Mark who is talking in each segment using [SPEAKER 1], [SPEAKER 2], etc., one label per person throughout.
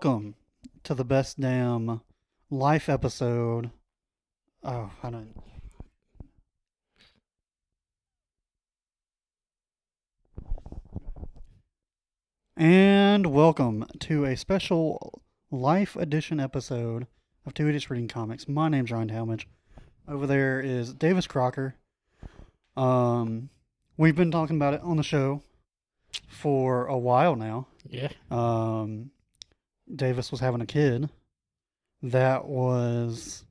[SPEAKER 1] welcome to the best damn life episode. Oh, I don't. And welcome to a special life edition episode of Two Idiots Reading Comics. My name's Ryan Talmadge. Over there is Davis Crocker. We've been talking about it on the show for a while now.
[SPEAKER 2] Yeah.
[SPEAKER 1] Davis was having a kid. That was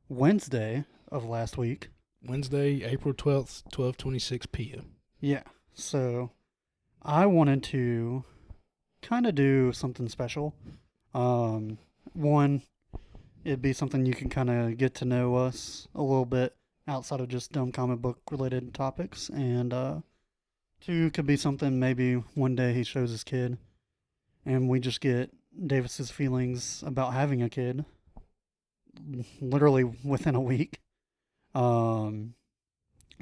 [SPEAKER 1] Wednesday of last week.
[SPEAKER 2] Wednesday, April 12th, 12:26 p.m.
[SPEAKER 1] Yeah. So I wanted to kind of do something special. One, it'd be something you can kind of get to know us a little bit outside of just dumb comic book related topics. And two, could be something maybe one day he shows his kid and we just get Davis's feelings about having a kid literally within a week. But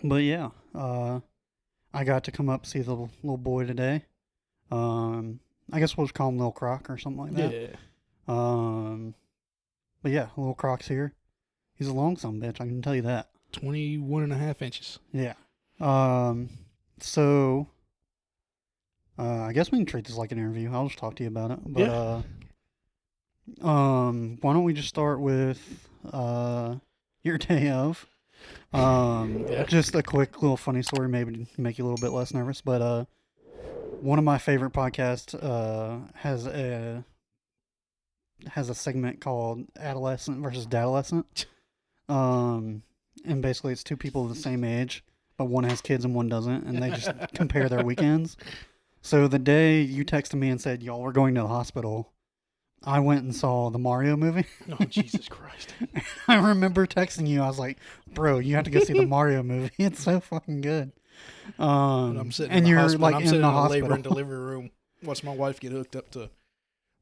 [SPEAKER 1] yeah, I got to come up see the little boy today. I guess we'll just call him Little Croc or something like that.
[SPEAKER 2] Yeah.
[SPEAKER 1] But yeah, Little Croc's here. He's a long son of a bitch, I can tell you that.
[SPEAKER 2] 21.5 inches.
[SPEAKER 1] Yeah. So I guess we can treat this like an interview. I'll just talk to you about it. But
[SPEAKER 2] Yeah.
[SPEAKER 1] why don't we just start with your day of?
[SPEAKER 2] Yeah.
[SPEAKER 1] Just a quick little funny story, maybe to make you a little bit less nervous. But one of my favorite podcasts has a segment called Adolescent versus Dadolescent. And basically it's two people of the same age, but one has kids and one doesn't, and they just compare their weekends. So the day you texted me and said y'all were going to the hospital, I went and saw the Mario movie.
[SPEAKER 2] Oh, Jesus Christ.
[SPEAKER 1] I remember texting you. I was like, "Bro, you have to go see the Mario movie. It's so fucking good."
[SPEAKER 2] And I'm sitting
[SPEAKER 1] and
[SPEAKER 2] in the
[SPEAKER 1] you're
[SPEAKER 2] hospital.
[SPEAKER 1] like
[SPEAKER 2] I'm
[SPEAKER 1] in
[SPEAKER 2] sitting
[SPEAKER 1] the
[SPEAKER 2] in the
[SPEAKER 1] hospital.
[SPEAKER 2] labor and delivery room. Watch my wife get hooked up to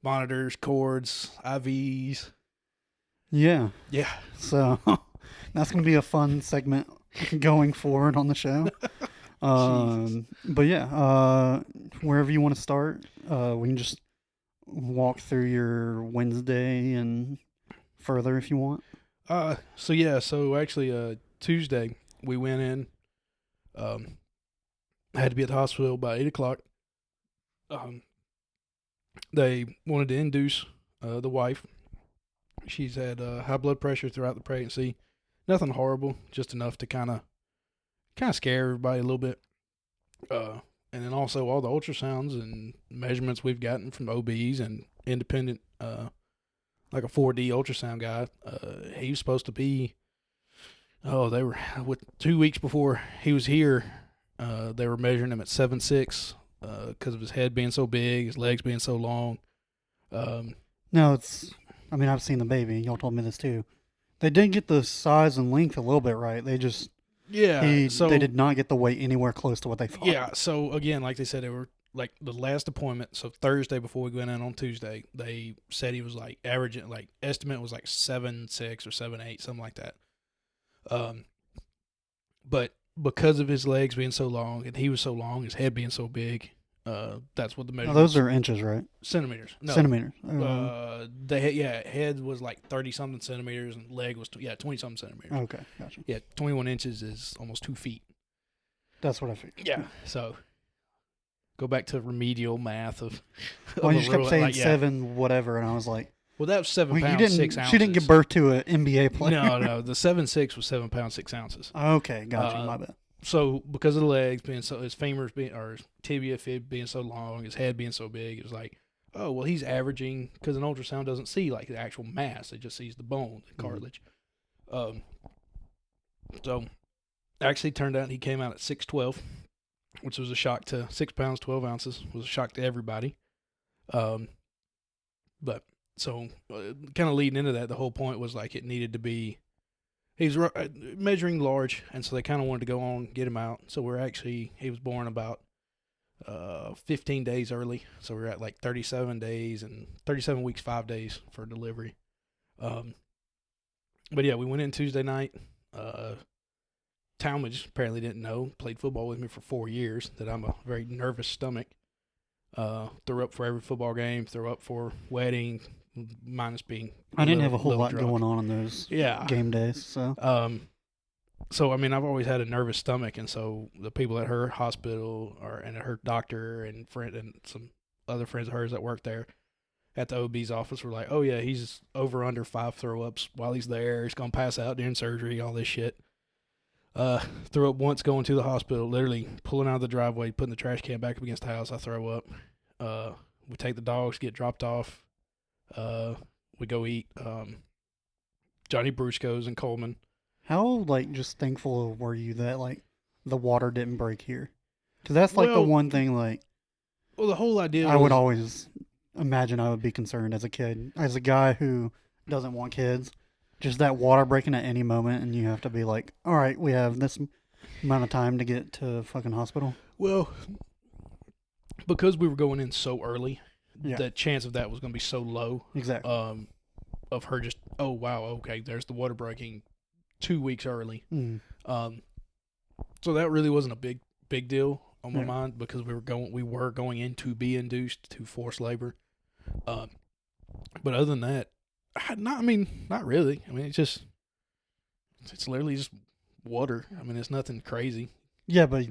[SPEAKER 2] monitors, cords, IVs.
[SPEAKER 1] Yeah.
[SPEAKER 2] Yeah.
[SPEAKER 1] So that's gonna be a fun segment going forward on the show. But yeah, wherever you want to start, we can just walk through your Wednesday and further if you want.
[SPEAKER 2] So actually, Tuesday we went in. I had to be at the hospital by 8 o'clock. They wanted to induce the wife. She's had high blood pressure throughout the pregnancy. Nothing horrible, just enough to kind of scare everybody a little bit. And then also all the ultrasounds and measurements we've gotten from OBs and independent, like a 4D ultrasound guy. He was supposed to be. They were 2 weeks before he was here. They were measuring him at 7'6", because of his head being so big, his legs being so long.
[SPEAKER 1] No, I've seen the baby. Y'all told me this too. They did get the size and length a little bit right. They just they did not get the weight anywhere close to what they thought.
[SPEAKER 2] Yeah. So again, like they said, they were like the last appointment. So Thursday before we went in on Tuesday, they said he was like averaging, like estimate was like 7'6" or 7'8", something like that. But because of his legs being so long and he was so long, his head being so big, that's what the measure.
[SPEAKER 1] Those are inches, right?
[SPEAKER 2] Centimeters. No.
[SPEAKER 1] Centimeters.
[SPEAKER 2] Head was like 30 something centimeters and leg was 20 something centimeters.
[SPEAKER 1] Okay, gotcha.
[SPEAKER 2] Yeah, 21 inches is almost 2 feet.
[SPEAKER 1] That's what I figured.
[SPEAKER 2] Yeah. So go back to remedial math of.
[SPEAKER 1] Well, you
[SPEAKER 2] of
[SPEAKER 1] just
[SPEAKER 2] a
[SPEAKER 1] kept
[SPEAKER 2] rule,
[SPEAKER 1] saying
[SPEAKER 2] like, yeah.
[SPEAKER 1] 7 whatever, and I was like,
[SPEAKER 2] Well, that was 7
[SPEAKER 1] well,
[SPEAKER 2] pounds 6 ounces.
[SPEAKER 1] She didn't give birth to an NBA player.
[SPEAKER 2] No. The 7'6" was 7 pounds 6 ounces.
[SPEAKER 1] Okay, gotcha. My bad.
[SPEAKER 2] So because of the legs being so, his femurs being, or his tibia fib being so long, his head being so big, it was like, oh well, he's averaging, because an ultrasound doesn't see like the actual mass; it just sees the bone, the cartilage. So actually turned out he came out at 6'12", which was a shock to 6 pounds 12 ounces. Was a shock to everybody. But so kind of leading into that, the whole point was like it needed to be. He's measuring large, and so they kind of wanted to go on, get him out. So he was born about 15 days early. So we're at like 37 days and 37 weeks, 5 days for delivery. But yeah, we went in Tuesday night. Talmadge apparently didn't know, played football with me for 4 years, that I'm a very nervous stomach. Threw up for every football game. Threw up for wedding, minus being.
[SPEAKER 1] I didn't have a whole
[SPEAKER 2] little
[SPEAKER 1] lot
[SPEAKER 2] drunk.
[SPEAKER 1] going on those
[SPEAKER 2] Yeah.
[SPEAKER 1] game days, so
[SPEAKER 2] So I mean, I've always had a nervous stomach, and so the people at her hospital and at her doctor and friend and some other friends of hers that work there at the OB's office were like, "Oh yeah, he's over under 5 throw ups while he's there. He's gonna pass out during surgery, all this shit." Threw up once going to the hospital, literally pulling out of the driveway, putting the trash can back up against the house. I throw up. We take the dogs, get dropped off. We go eat. Johnny Brusco's in Coleman.
[SPEAKER 1] how like just thankful were you that like the water didn't break here? Because that's like the
[SPEAKER 2] Well,
[SPEAKER 1] one thing like
[SPEAKER 2] Well, the whole idea
[SPEAKER 1] I would
[SPEAKER 2] was-
[SPEAKER 1] always imagine I would be concerned as a kid, as a guy who doesn't want kids. Just that water breaking at any moment, and you have to be like, all right, we have this amount of time to get to fucking hospital.
[SPEAKER 2] Well, because we were going in so early,
[SPEAKER 1] Yeah.
[SPEAKER 2] the chance of that was going to be so low.
[SPEAKER 1] Exactly.
[SPEAKER 2] Of her just, oh wow, okay, there's the water breaking 2 weeks early.
[SPEAKER 1] Mm.
[SPEAKER 2] So that really wasn't a big deal on my
[SPEAKER 1] Yeah.
[SPEAKER 2] mind because we were going in to be induced to forced labor. But other than that, not really. I mean, it's literally just water. I mean, it's nothing crazy.
[SPEAKER 1] Yeah, but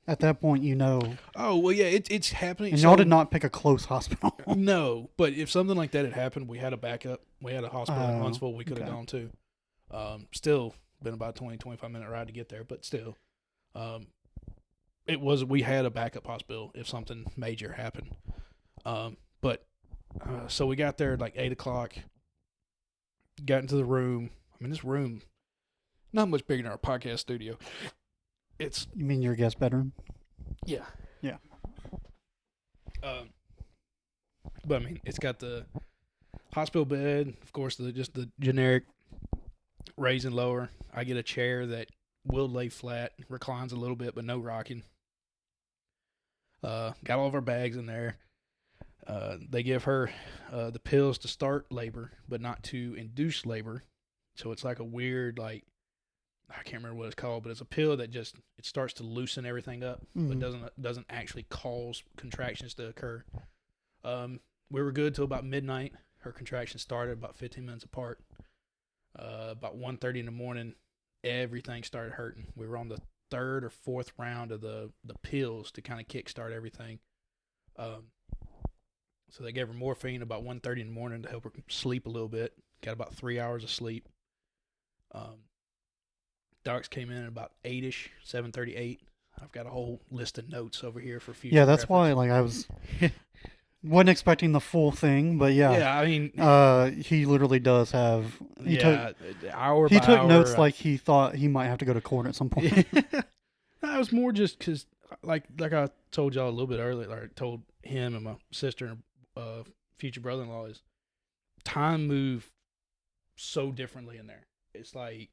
[SPEAKER 1] at that point, you know,
[SPEAKER 2] Oh well, yeah, it's happening.
[SPEAKER 1] and y'all did not pick a close hospital.
[SPEAKER 2] No, but if something like that had happened, we had a backup. We had a hospital in
[SPEAKER 1] Oh,
[SPEAKER 2] Huntsville we could have
[SPEAKER 1] okay.
[SPEAKER 2] gone to. Still been about 25 minute ride to get there, but still, we had a backup hospital if something major happened. So we got there at like 8:00. Got into the room. I mean, this room not much bigger than our podcast studio. It's
[SPEAKER 1] You mean your guest bedroom?
[SPEAKER 2] yeah.
[SPEAKER 1] Yeah.
[SPEAKER 2] But I mean, it's got the hospital bed, of course, just the generic raise and lower. I get a chair that will lay flat, reclines a little bit, but no rocking. Got all of our bags in there. They give her the pills to start labor, but not to induce labor. So it's like a weird, like, I can't remember what it's called, but it's a pill that just it starts to loosen everything up, but
[SPEAKER 1] Mhm.
[SPEAKER 2] doesn't actually cause contractions to occur. We were good till about midnight. Her contractions started about 15 minutes apart. About 1:30 in the morning, everything started hurting. We were on the third or fourth round of the pills to kind of kickstart everything. So they gave her morphine about 1:30 in the morning to help her sleep a little bit. Got about 3 hours of sleep. Docs came in at about 8ish, 7:38. I've got a whole list of notes over here for future.
[SPEAKER 1] Yeah, that's why.
[SPEAKER 2] reference.
[SPEAKER 1] Like I wasn't expecting the full thing, but yeah.
[SPEAKER 2] Yeah, I mean,
[SPEAKER 1] He literally does have. He
[SPEAKER 2] hour
[SPEAKER 1] took
[SPEAKER 2] by hour,
[SPEAKER 1] notes like he thought he might have to go to court at some point.
[SPEAKER 2] No, it was more just because, like I told y'all a little bit earlier, or told him and my sister and future brother-in-law, is time moved so differently in there. It's like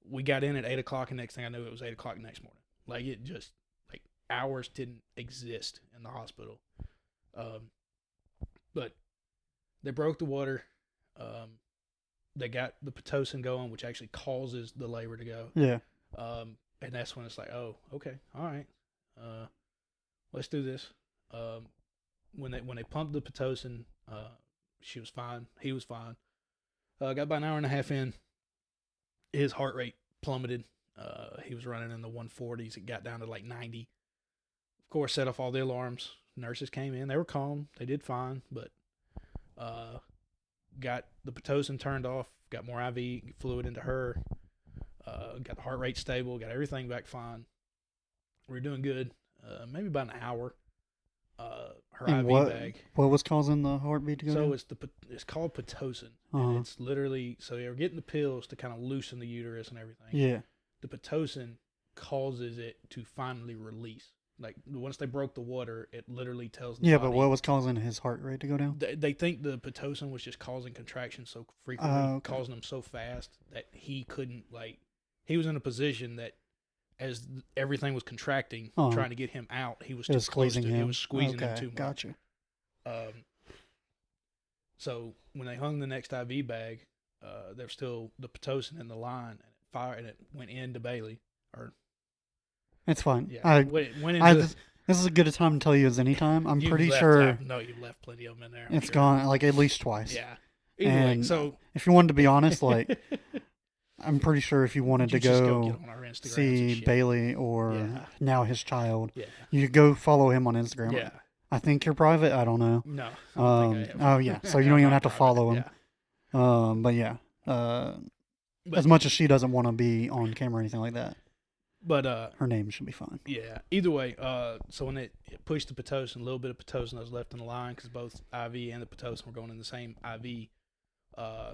[SPEAKER 2] we got in at 8:00, and next thing I knew, it was 8:00 next morning. Like it just like hours didn't exist in the hospital. But they broke the water. They got the Pitocin going, which actually causes the labor to go.
[SPEAKER 1] Yeah.
[SPEAKER 2] And that's when it's like, oh, okay, all right, let's do this. When they pumped the Pitocin, she was fine. He was fine. Got about an hour and a half in, his heart rate plummeted. He was running in the 140s. It got down to like 90. Of course, set off all the alarms. Nurses came in. They were calm. They did fine, but got the Pitocin turned off. Got more IV fluid into her. Got the heart rate stable. Got everything back fine. We were doing good. Maybe about an hour. Her
[SPEAKER 1] And
[SPEAKER 2] IV bag.
[SPEAKER 1] what was causing the heartbeat to go down?
[SPEAKER 2] It's called Pitocin,
[SPEAKER 1] Uh-huh.
[SPEAKER 2] and it's literally so they were getting the pills to kind of loosen the uterus and everything.
[SPEAKER 1] Yeah.
[SPEAKER 2] The Pitocin causes it to finally release. Like once they broke the water, it literally tells the
[SPEAKER 1] Yeah,
[SPEAKER 2] body.
[SPEAKER 1] but what was causing his heart rate to go down?
[SPEAKER 2] They think the Pitocin was just causing contractions so frequently,
[SPEAKER 1] Okay.
[SPEAKER 2] causing them so fast that he couldn't he was in a position that as everything was contracting,
[SPEAKER 1] Uh-huh.
[SPEAKER 2] trying to get him out, he was
[SPEAKER 1] It
[SPEAKER 2] too
[SPEAKER 1] was
[SPEAKER 2] close
[SPEAKER 1] squeezing
[SPEAKER 2] to,
[SPEAKER 1] him.
[SPEAKER 2] It was squeezing him
[SPEAKER 1] Okay,
[SPEAKER 2] too much.
[SPEAKER 1] Gotcha.
[SPEAKER 2] So when they hung the next IV bag, there was still the Pitocin in the line, and it went into Bailey. Or
[SPEAKER 1] It's fine.
[SPEAKER 2] yeah,
[SPEAKER 1] I
[SPEAKER 2] went into
[SPEAKER 1] I just, This is as good a time to tell you as any time. I'm
[SPEAKER 2] You've
[SPEAKER 1] pretty
[SPEAKER 2] left,
[SPEAKER 1] sure
[SPEAKER 2] no, you've left plenty of them in there. I'm
[SPEAKER 1] it's
[SPEAKER 2] sure.
[SPEAKER 1] gone like at least twice.
[SPEAKER 2] Yeah. Either way,
[SPEAKER 1] And
[SPEAKER 2] so
[SPEAKER 1] if you wanted to be honest, like I'm pretty sure if you wanted
[SPEAKER 2] you
[SPEAKER 1] to
[SPEAKER 2] just
[SPEAKER 1] go
[SPEAKER 2] get on our Instagrams and
[SPEAKER 1] see
[SPEAKER 2] shit.
[SPEAKER 1] Bailey or
[SPEAKER 2] Yeah.
[SPEAKER 1] now his child,
[SPEAKER 2] Yeah.
[SPEAKER 1] you could go follow him on Instagram.
[SPEAKER 2] Yeah.
[SPEAKER 1] I think you're private. I don't know.
[SPEAKER 2] No. I don't think I am.
[SPEAKER 1] Oh yeah, so you don't
[SPEAKER 2] I'm
[SPEAKER 1] even
[SPEAKER 2] not
[SPEAKER 1] have to
[SPEAKER 2] private,
[SPEAKER 1] follow him.
[SPEAKER 2] Yeah.
[SPEAKER 1] But yeah,
[SPEAKER 2] But-
[SPEAKER 1] as much as she doesn't want to be on camera or anything like that,
[SPEAKER 2] But
[SPEAKER 1] her name should be fine.
[SPEAKER 2] yeah. Either way, so when it pushed the Pitocin, a little bit of Pitocin was left in the line because both IV and the Pitocin were going in the same IV.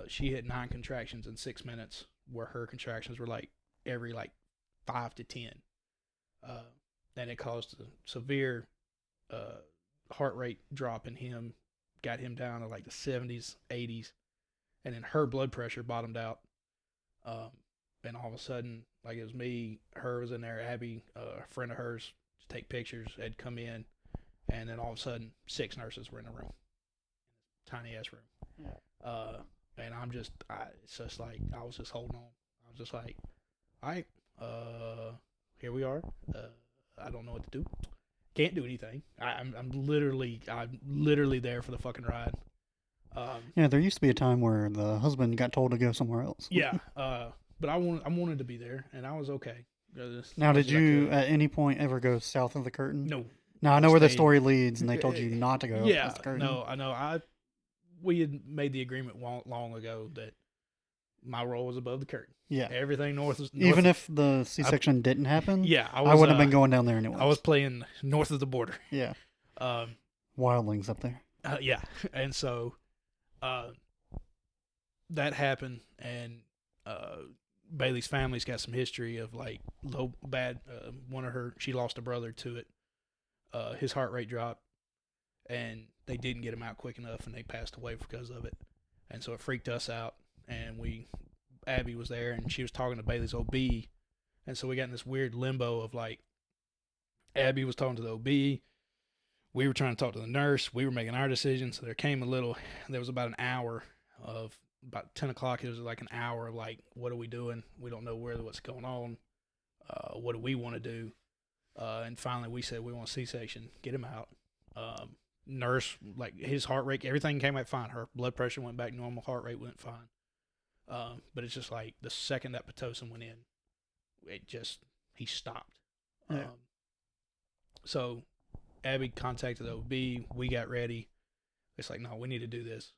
[SPEAKER 2] She hit 9 contractions in 6 minutes, where her contractions were like every 5 to 10. And it caused a severe heart rate drop in him, got him down to like the 70s, 80s, and then her blood pressure bottomed out. And all of a sudden, like it was me, her was in there, Abby, a friend of hers, to take pictures, had come in, and then all of a sudden, 6 nurses were in the room, tiny ass room. And it's just like I was just holding on. I was just like, all right, here we are. I don't know what to do. Can't do anything. I'm literally there for the fucking ride.
[SPEAKER 1] Yeah, there used to be a time where the husband got told to go somewhere else.
[SPEAKER 2] Yeah. But I wanted to be there, and I was okay.
[SPEAKER 1] Now, did you at any point ever go south of the curtain?
[SPEAKER 2] No.
[SPEAKER 1] Now I know where the
[SPEAKER 2] Stayed.
[SPEAKER 1] story leads, and they told you not to go.
[SPEAKER 2] Yeah.
[SPEAKER 1] past the curtain.
[SPEAKER 2] No, I know. We had made the agreement long ago that my role was above the curtain.
[SPEAKER 1] Yeah.
[SPEAKER 2] Everything north is
[SPEAKER 1] Even if the C-section didn't happen.
[SPEAKER 2] yeah,
[SPEAKER 1] I wouldn't have been going down there anyway.
[SPEAKER 2] I was playing north of the border.
[SPEAKER 1] Yeah.
[SPEAKER 2] Um.
[SPEAKER 1] Wildlings up there.
[SPEAKER 2] Yeah, and so, that happened, and Bailey's family's got some history of like bad. She lost a brother to it. His heart rate dropped, and they didn't get him out quick enough, and they passed away because of it. And so it freaked us out, and Abby was there, and she was talking to Bailey's OB, and so we got in this weird limbo of like, Abby was talking to the OB, we were trying to talk to the nurse, we were making our decision, so there was about an hour of, about 10 o'clock, it was like an hour of like, what are we doing? We don't know what's going on. What do we want to do? And finally we said, we want a C-section, get him out. Nurse, like his heart rate, everything came back fine. Her blood pressure went back normal, heart rate went fine. But it's just like the second that Pitocin went in, he stopped.
[SPEAKER 1] Yeah.
[SPEAKER 2] So Abby contacted the OB. We got ready. It's like, no, we need to do this.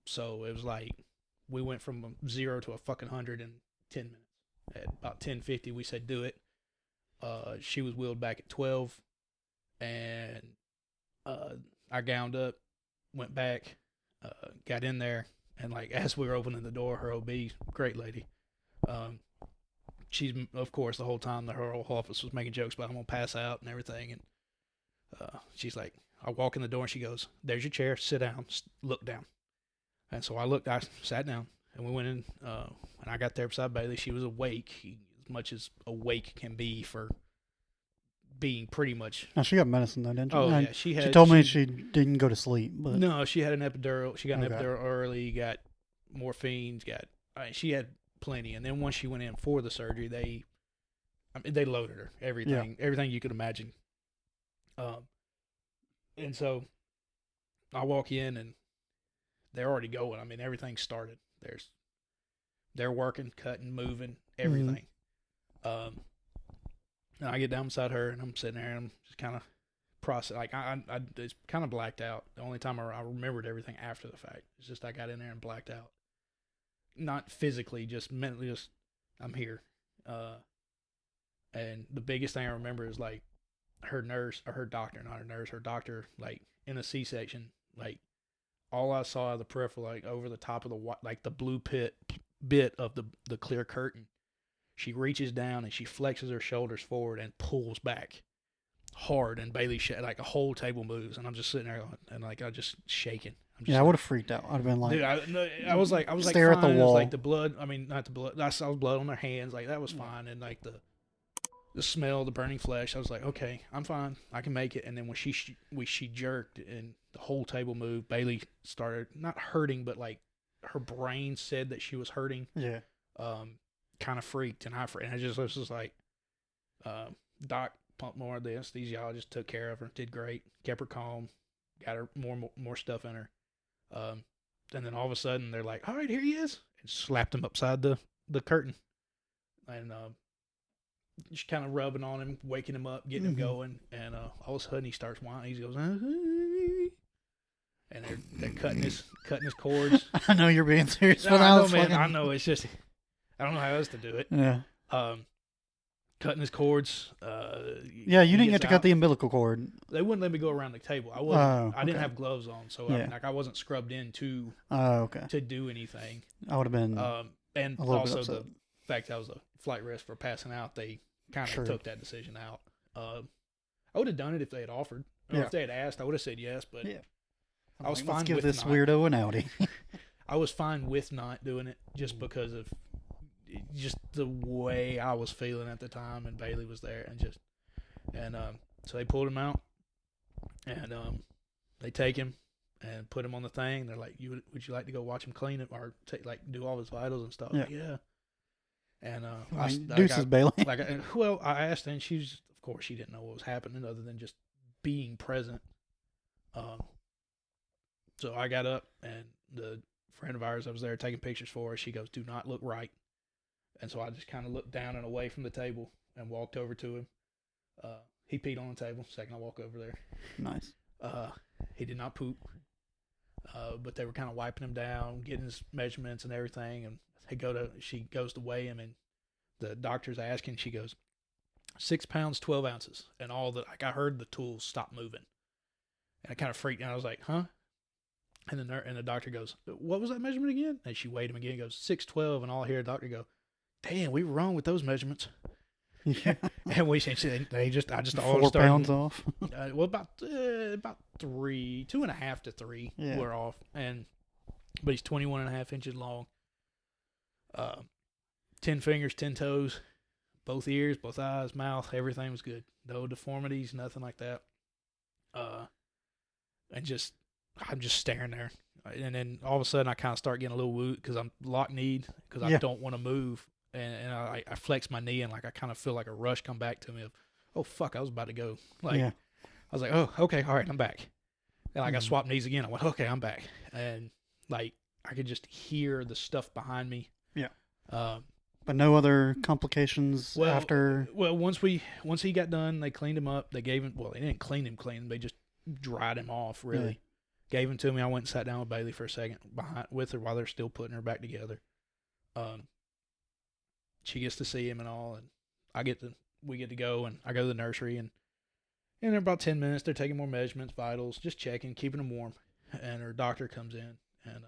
[SPEAKER 2] So it was like, we went from 0 to a fucking 100 in 10 minutes. At about 10:50, we said, do it. She was wheeled back at 12, and I gowned up, went back, got in there, and like as we were opening the door, her OB, great lady, she's, of course, the whole time her whole office was making jokes about I'm gonna pass out and everything, and she's like, I walk in the door and she goes, there's your chair, sit down, look down. And so I sat down, and we went in, and I got there beside Bailey. She was awake, as much as awake can be for being pretty much.
[SPEAKER 1] Now, she got medicine though, didn't she?
[SPEAKER 2] Oh, yeah.
[SPEAKER 1] She told me she didn't go to sleep. But
[SPEAKER 2] No, she had an epidural. She got an
[SPEAKER 1] Okay.
[SPEAKER 2] epidural early, got morphine, she had plenty. And then once she went in for the surgery, they loaded her. Everything you could imagine. And so I walk in, and they're already going. I mean, everything's started. They're working, cutting, moving, everything. And I get down beside her, and I'm sitting there, and I'm just kind of process. Like I it's kind of blacked out. The only time I remembered everything after the fact. It's just I got in there and blacked out. Not physically, just mentally. Just I'm here. And the biggest thing I remember is like her doctor, like in a C-section, like all I saw of the peripheral, like over the top of the blue bit of the clear curtain. She reaches down and she flexes her shoulders forward and pulls back hard, and Bailey like a whole table moves, and I'm just sitting there and like I just shaking.
[SPEAKER 1] I would have freaked out. I'd have been like,
[SPEAKER 2] dude, I was like
[SPEAKER 1] stare at the
[SPEAKER 2] fine. It
[SPEAKER 1] wall.
[SPEAKER 2] was like the blood. I mean, not the blood. I saw blood on their hands. Like that was fine, and like the smell, the burning flesh. I was like, okay, I'm fine. I can make it. And then when she jerked and the whole table moved, Bailey started not hurting, but like her brain said that she was hurting.
[SPEAKER 1] Yeah.
[SPEAKER 2] Kind of freaked, and I just was just like, Doc, pumped more. The anesthesiologist took care of her, did great, kept her calm, got her more stuff in her. And then all of a sudden they're like, "All right, here he is," and slapped him upside the curtain, and just kind of rubbing on him, waking him up, getting him going, and all of a sudden he starts whining. He goes, and they're cutting his cords.
[SPEAKER 1] I know you're being serious,
[SPEAKER 2] No,
[SPEAKER 1] but
[SPEAKER 2] I
[SPEAKER 1] I
[SPEAKER 2] know,
[SPEAKER 1] was
[SPEAKER 2] man.
[SPEAKER 1] fucking...
[SPEAKER 2] I know. It's just I don't know how else to do it.
[SPEAKER 1] Yeah.
[SPEAKER 2] Cutting his cords.
[SPEAKER 1] Yeah, you
[SPEAKER 2] he
[SPEAKER 1] didn't get
[SPEAKER 2] gets
[SPEAKER 1] to cut
[SPEAKER 2] out.
[SPEAKER 1] the umbilical cord.
[SPEAKER 2] They wouldn't let me go around the table. I wasn't. I didn't
[SPEAKER 1] okay.
[SPEAKER 2] have gloves on, so
[SPEAKER 1] Yeah.
[SPEAKER 2] I wasn't scrubbed in to
[SPEAKER 1] Okay.
[SPEAKER 2] do anything.
[SPEAKER 1] I would have been
[SPEAKER 2] And
[SPEAKER 1] a little
[SPEAKER 2] also
[SPEAKER 1] bit upset.
[SPEAKER 2] the fact I was a flight risk for passing out, they kind of
[SPEAKER 1] Sure.
[SPEAKER 2] took that decision out. I would have done it if they had offered. Or
[SPEAKER 1] Yeah.
[SPEAKER 2] if they had asked, I would have said yes. But
[SPEAKER 1] Yeah.
[SPEAKER 2] I was
[SPEAKER 1] Like,
[SPEAKER 2] fine
[SPEAKER 1] let's give
[SPEAKER 2] with
[SPEAKER 1] this
[SPEAKER 2] not.
[SPEAKER 1] weirdo an Audi.
[SPEAKER 2] I was fine with not doing it just because of just the way I was feeling at the time, and Bailey was there, and so they pulled him out, and they take him and put him on the thing. They're like, would you like to go watch him clean it or do all his vitals and stuff?
[SPEAKER 1] Yeah.
[SPEAKER 2] Yeah. And
[SPEAKER 1] Deuces, Bailey.
[SPEAKER 2] I asked her, and of course she didn't know what was happening other than just being present. So I got up, and the friend of ours I was there taking pictures for her, she goes, "Do not look right." And so I just kind of looked down and away from the table and walked over to him. He peed on the table. Second I walk over there.
[SPEAKER 1] Nice.
[SPEAKER 2] He did not poop. But they were kind of wiping him down, getting his measurements and everything. And she goes to weigh him, and the doctor's asking, she goes, 6 pounds, 12 ounces. And I heard the tools stop moving. And I kind of freaked out. I was like, huh? And the doctor goes, "What was that measurement again?" And she weighed him again. He goes, 612. And all I hear the doctor go, "Damn, we were wrong with those measurements."
[SPEAKER 1] Yeah.
[SPEAKER 2] And I just all
[SPEAKER 1] 4
[SPEAKER 2] started,
[SPEAKER 1] pounds off.
[SPEAKER 2] well, about 3, 2.5 to 3
[SPEAKER 1] Yeah.
[SPEAKER 2] were off, but he's 21.5 inches long. 10 fingers, 10 toes, both ears, both eyes, mouth, everything was good. No deformities, nothing like that. And I'm just staring there, and then all of a sudden I kind of start getting a little woot because I'm lock-kneed because I don't want to move. And I flex my knee, and like I kind of feel like a rush come back to me of, oh fuck, I was about to go. Like
[SPEAKER 1] Yeah.
[SPEAKER 2] I was like, oh okay, all right, I'm back. And like I swapped knees again. I went, okay, I'm back. And like I could just hear the stuff behind me.
[SPEAKER 1] Yeah.
[SPEAKER 2] But
[SPEAKER 1] But no other complications after.
[SPEAKER 2] Well, once he got done, they cleaned him up. They gave him. Well, they didn't clean him. They just dried him off. Really, gave him to me. I went and sat down with Bailey for a second with her while they're still putting her back together. She gets to see him and all, and we get to go, and I go to the nursery, and in about 10 minutes, they're taking more measurements, vitals, just checking, keeping them warm, and her doctor comes in, and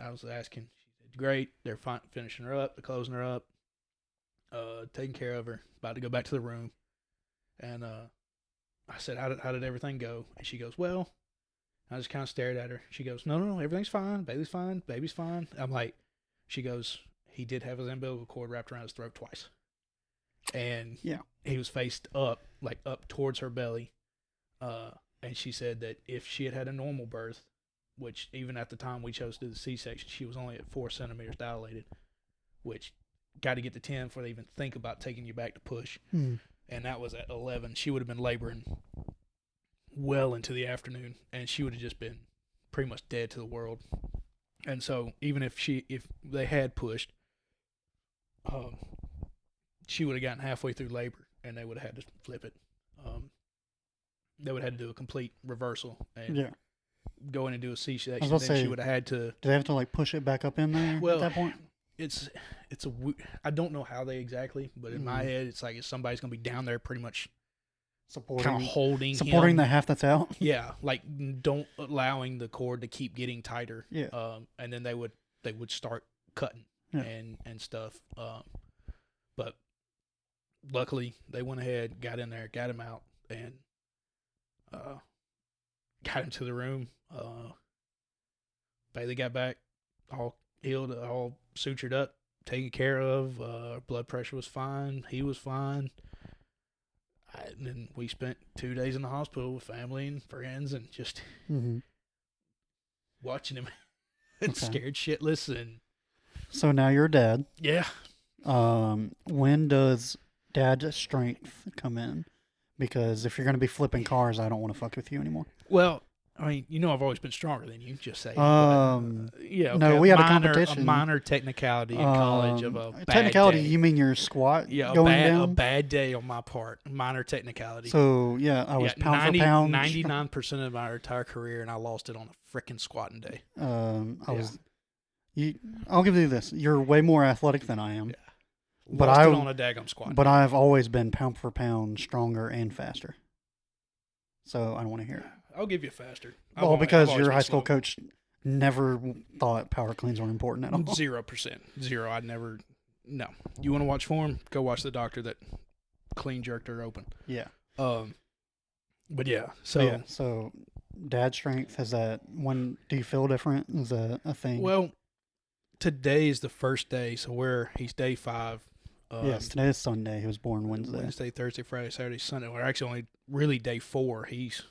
[SPEAKER 2] I was asking, she said, great, they're finishing her up, they're closing her up, taking care of her, about to go back to the room, and I said, how did everything go? And she goes, well, I just kind of stared at her. She goes, no, everything's fine, baby's fine. I'm like, she goes, he did have his umbilical cord wrapped around his throat twice. And he was faced up, like up towards her belly. And she said that if she had had a normal birth, which even at the time we chose to do the C-section, she was only at 4 centimeters dilated, which got to get to 10 before they even think about taking you back to push. And that was at 11. She would have been laboring well into the afternoon, and she would have just been pretty much dead to the world. And so even if they had pushed, she would have gotten halfway through labor, and they would have had to flip it. They would have had to do a complete reversal and go in and do a C-section. Then she would have had to.
[SPEAKER 1] Do they have to like push it back up in there at that point?
[SPEAKER 2] I don't know how they exactly, but in my head, it's like if somebody's gonna be down there, pretty much
[SPEAKER 1] supporting
[SPEAKER 2] him.
[SPEAKER 1] the half that's out.
[SPEAKER 2] Yeah, like don't allowing the cord to keep getting tighter.
[SPEAKER 1] Yeah.
[SPEAKER 2] And then they would start cutting and stuff. But luckily they went ahead, got in there, got him out, and got him to the room. Bailey got back, all healed, all sutured up, taken care of. Blood pressure was fine. He was fine. And then we spent 2 days in the hospital with family and friends, and just watching him and scared shitless. And
[SPEAKER 1] so now you're dead.
[SPEAKER 2] Yeah.
[SPEAKER 1] When does dad strength come in? Because if you're going to be flipping cars, I don't want to fuck with you anymore.
[SPEAKER 2] Well, I mean, I've always been stronger than you. Just saying. Yeah. Okay.
[SPEAKER 1] No, we had a
[SPEAKER 2] minor,
[SPEAKER 1] competition.
[SPEAKER 2] A minor technicality in college of a bad
[SPEAKER 1] technicality.
[SPEAKER 2] day.
[SPEAKER 1] You mean your squat
[SPEAKER 2] Yeah,
[SPEAKER 1] going
[SPEAKER 2] a
[SPEAKER 1] down?
[SPEAKER 2] bad day on my part. Minor technicality.
[SPEAKER 1] So yeah, I was pound for pound.
[SPEAKER 2] 99% of my entire career, and I lost it on a freaking squatting day.
[SPEAKER 1] I'll give you this. You're way more athletic than I am.
[SPEAKER 2] Yeah.
[SPEAKER 1] But
[SPEAKER 2] Lost it on a daggum squat.
[SPEAKER 1] But I've always been pound for pound stronger and faster. So I don't want to hear it.
[SPEAKER 2] I'll give you faster.
[SPEAKER 1] Well, because your high school coach never thought power cleans were important at all.
[SPEAKER 2] 0%. Zero. I'd never. No. You want to watch form? Go watch the doctor that clean jerked her open.
[SPEAKER 1] Yeah.
[SPEAKER 2] But yeah. So
[SPEAKER 1] So dad strength, is that when do you feel different? Is that a thing?
[SPEAKER 2] Well, today is the first day, so he's day 5.
[SPEAKER 1] Yes, today is Sunday. He was born Wednesday.
[SPEAKER 2] Wednesday, Thursday, Friday, Saturday, Sunday. We're actually only really day 4. He's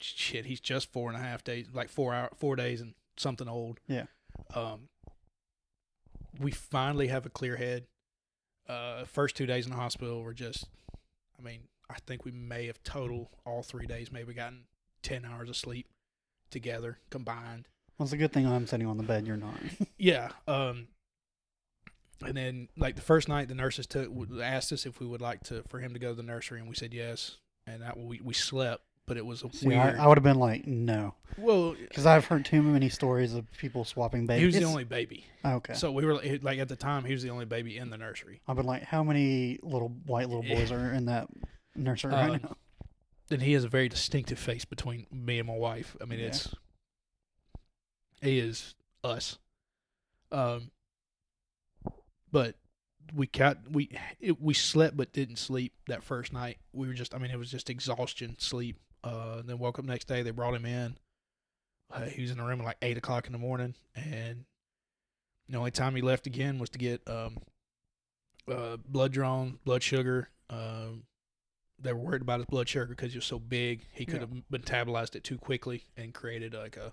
[SPEAKER 2] just 4.5 days, like 4 days and something old.
[SPEAKER 1] Yeah.
[SPEAKER 2] We finally have a clear head. First 2 days in the hospital were just, I think we may have total all 3 days maybe gotten 10 hours of sleep together combined.
[SPEAKER 1] Well, it's a good thing I'm sitting on the bed. You're not.
[SPEAKER 2] Yeah. And then, like, the first night, the nurses asked us if we would like for him to go to the nursery, and we said yes. And that we slept, but it was weird.
[SPEAKER 1] I would have been like, no.
[SPEAKER 2] Well,
[SPEAKER 1] because I've heard too many stories of people swapping babies.
[SPEAKER 2] He was the only baby.
[SPEAKER 1] Okay.
[SPEAKER 2] So we were like, at the time, he was the only baby in the nursery.
[SPEAKER 1] I've been like, how many little boys are in that nursery right now?
[SPEAKER 2] And he has a very distinctive face between me and my wife. He is us. But we slept but didn't sleep that first night. We were just, it was just exhaustion, sleep. Then woke up next day. They brought him in. He was in the room at like 8 o'clock in the morning, and the only time he left again was to get blood drawn, blood sugar. They were worried about his blood sugar because he was so big. He could have metabolized it too quickly and created like a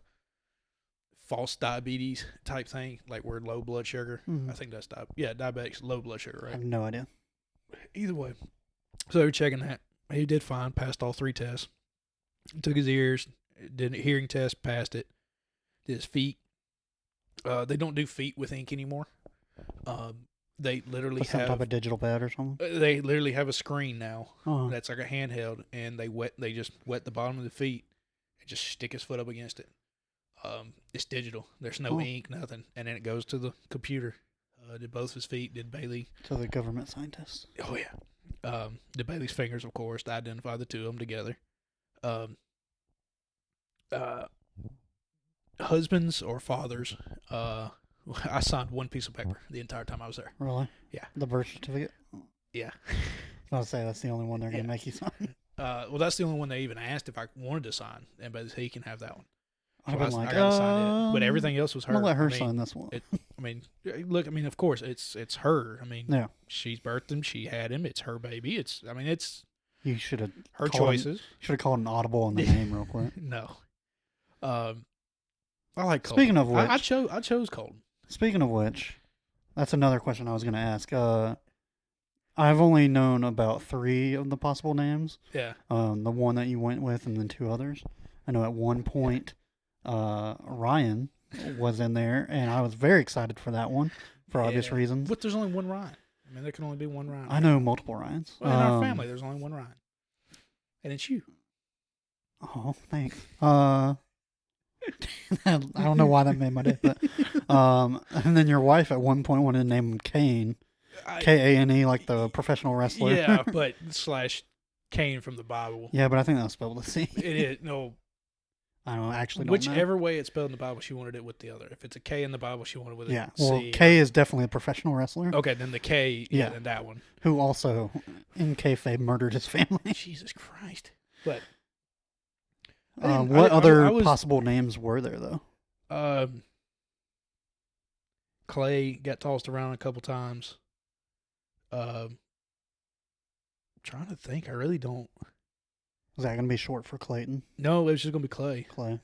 [SPEAKER 2] false diabetes type thing, like we're low blood sugar.
[SPEAKER 1] Mm-hmm.
[SPEAKER 2] I think that's diabetics, low blood sugar, right?
[SPEAKER 1] I have no idea.
[SPEAKER 2] Either way. So they were checking that. He did fine, passed all 3 tests. Took his ears, did a hearing test, passed it. Did his feet. They don't do feet with ink anymore. They literally
[SPEAKER 1] some type of digital pad or something.
[SPEAKER 2] They literally have a screen now
[SPEAKER 1] Uh-huh.
[SPEAKER 2] that's like a handheld, and they just wet the bottom of the feet and just stick his foot up against it. It's digital. There's no ink, nothing, and then it goes to the computer. Did both his feet. Did Bailey.
[SPEAKER 1] To the government scientist.
[SPEAKER 2] Oh yeah. Did Bailey's fingers, of course, to identify the two of them together. Husbands or fathers. I signed one piece of paper the entire time I was there.
[SPEAKER 1] Really?
[SPEAKER 2] Yeah.
[SPEAKER 1] The birth certificate.
[SPEAKER 2] Yeah.
[SPEAKER 1] I'll say that's the only one they're gonna make you sign.
[SPEAKER 2] Well, that's the only one they even asked if I wanted to sign, and but he can have that one. So
[SPEAKER 1] I've been
[SPEAKER 2] I got to sign it, but everything else was her.
[SPEAKER 1] I'm gonna let her sign this one.
[SPEAKER 2] Look, of course, it's her.
[SPEAKER 1] Yeah.
[SPEAKER 2] She's birthed him. She had him. It's her baby. It's
[SPEAKER 1] you should have
[SPEAKER 2] her choices.
[SPEAKER 1] Should have called an audible on the name real quick.
[SPEAKER 2] No. I like Colton.
[SPEAKER 1] Speaking of which,
[SPEAKER 2] I chose Colton.
[SPEAKER 1] Speaking of which, that's another question I was gonna ask. I've only known about 3 of the possible names.
[SPEAKER 2] Yeah.
[SPEAKER 1] The one that you went with, and then 2 others. I know at one point, Ryan was in there, and I was very excited for that one for obvious reasons.
[SPEAKER 2] But there's only one Ryan. There can only be one Ryan.
[SPEAKER 1] I know multiple Ryans.
[SPEAKER 2] Well, in our family, there's only one Ryan, and it's you.
[SPEAKER 1] Oh, thanks. I don't know why that made my day, but and then your wife at one point wanted to name him Kane, Kane, like the professional wrestler.
[SPEAKER 2] Yeah, but / Kane from the Bible.
[SPEAKER 1] Yeah, but I think that was spelled with a C.
[SPEAKER 2] It is no.
[SPEAKER 1] I don't actually.
[SPEAKER 2] Whichever way it's spelled in the Bible, she wanted it with the other. If it's a K in the Bible, she wanted it with a C.
[SPEAKER 1] Well, K is definitely a professional wrestler.
[SPEAKER 2] Okay, then the K, then that one.
[SPEAKER 1] Who also, in kayfabe, murdered his family.
[SPEAKER 2] Jesus Christ! But
[SPEAKER 1] what other possible names were there, though?
[SPEAKER 2] Clay got tossed around a couple times. Trying to think. I really don't.
[SPEAKER 1] Is that going to be short for Clayton?
[SPEAKER 2] No, it was just going to be Clay.
[SPEAKER 1] Clay.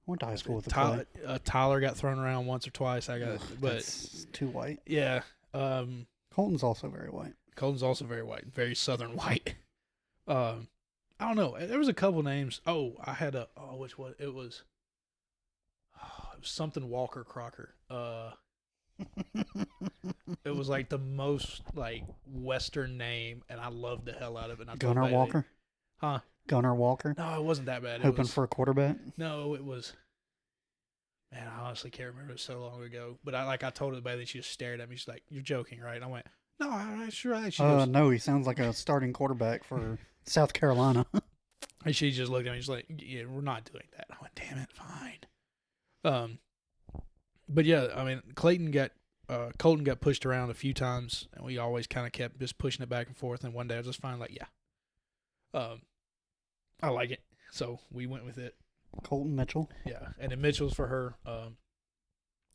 [SPEAKER 1] Went to high school with
[SPEAKER 2] Tyler got thrown around once or twice. But
[SPEAKER 1] that's too white.
[SPEAKER 2] Yeah.
[SPEAKER 1] Colton's also very white.
[SPEAKER 2] Colton's also very white, very southern white. I don't know. There was a couple names. Oh, I had a. Oh, which one? It was. Oh, it was something Walker Crocker. It was like the most like Western name, and I loved the hell out of it. And I told
[SPEAKER 1] Gunnar
[SPEAKER 2] Bailey-
[SPEAKER 1] Walker.
[SPEAKER 2] Huh?
[SPEAKER 1] Gunnar Walker.
[SPEAKER 2] No, it wasn't that bad. It
[SPEAKER 1] Hoping
[SPEAKER 2] was,
[SPEAKER 1] for a quarterback.
[SPEAKER 2] No, it was. Man, I honestly can't remember. It was so long ago. But I told her Bailey, she just stared at me. She's like, "You're joking, right?" And I went, "No, I'm sure." She goes,
[SPEAKER 1] No, he sounds like a starting quarterback for South Carolina.
[SPEAKER 2] and she just looked at me. She's like, "Yeah, we're not doing that." I went, "Damn it, fine." But yeah, I mean, Colton got pushed around a few times, and we always kind of kept just pushing it back and forth. And one day I was just finally like, "Yeah, I like it," so we went with it.
[SPEAKER 1] Colton Mitchell.
[SPEAKER 2] Yeah, and then Mitchell's for her.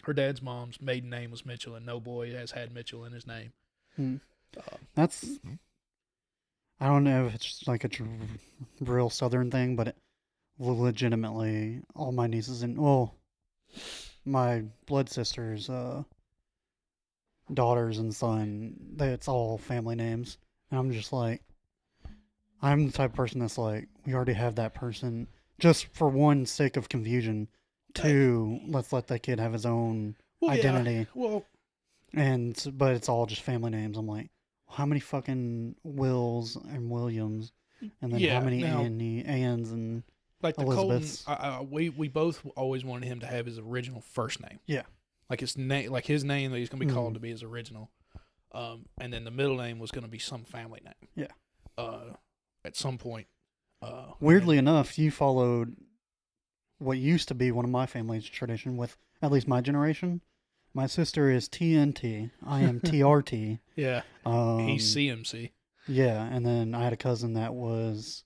[SPEAKER 2] Her dad's mom's maiden name was Mitchell, and no boy has had Mitchell in his name.
[SPEAKER 1] Hmm.
[SPEAKER 2] Uh,
[SPEAKER 1] That's. I don't know if it's like a real Southern thing, but it legitimately all my nieces and my blood sisters, daughters and son, it's all family names, and I'm just like, I'm the type of person that's like, we already have that person, just for one sake of confusion. Two, let's let that kid have his own identity.
[SPEAKER 2] Yeah, well,
[SPEAKER 1] But it's all just family names. I'm like, how many fucking Wills and Williams, and then
[SPEAKER 2] Yeah,
[SPEAKER 1] how many
[SPEAKER 2] now-
[SPEAKER 1] Anns and
[SPEAKER 2] like the
[SPEAKER 1] Elizabeth's.
[SPEAKER 2] Colton, we both always wanted him to have his original first name.
[SPEAKER 1] Yeah.
[SPEAKER 2] Like his name that he's gonna be called
[SPEAKER 1] Mhm.
[SPEAKER 2] to be his original. And then the middle name was gonna be some family name.
[SPEAKER 1] Yeah.
[SPEAKER 2] At some point.
[SPEAKER 1] Weirdly enough, you followed what used to be one of my family's tradition with at least my generation. My sister is TNT. I am TRT.
[SPEAKER 2] yeah, he's CMC.
[SPEAKER 1] Yeah, and then I had a cousin that was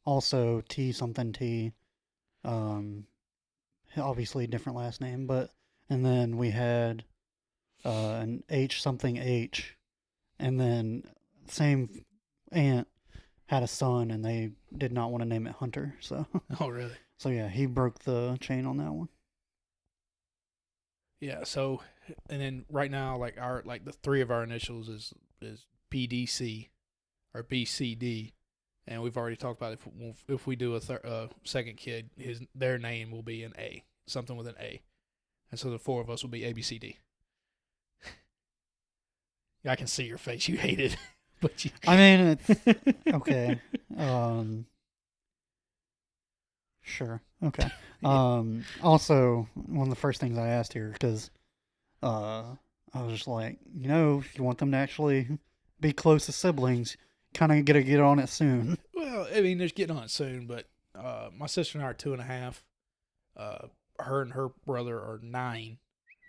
[SPEAKER 1] also T something T. Obviously different last name, and then we had an H something H, and then same aunt had a son, and they did not want to name it Hunter. So
[SPEAKER 2] Oh, really?
[SPEAKER 1] so yeah, he broke the chain on that one.
[SPEAKER 2] Yeah. So, and then right now, like the three of our initials is BDC or BCD, and we've already talked about if we do a second kid, their name will be an A, something with an A, and so the four of us will be ABCD. Yeah, I can see your face. You hate it, but you.
[SPEAKER 1] I mean, it's okay. Sure. Okay. Also, one of the first things I asked here, because I was just like, if you want them to actually be close as siblings, kind of get on it soon.
[SPEAKER 2] Well, I mean, there's getting on it soon, but my sister and I are 2.5. Her and her brother are 9.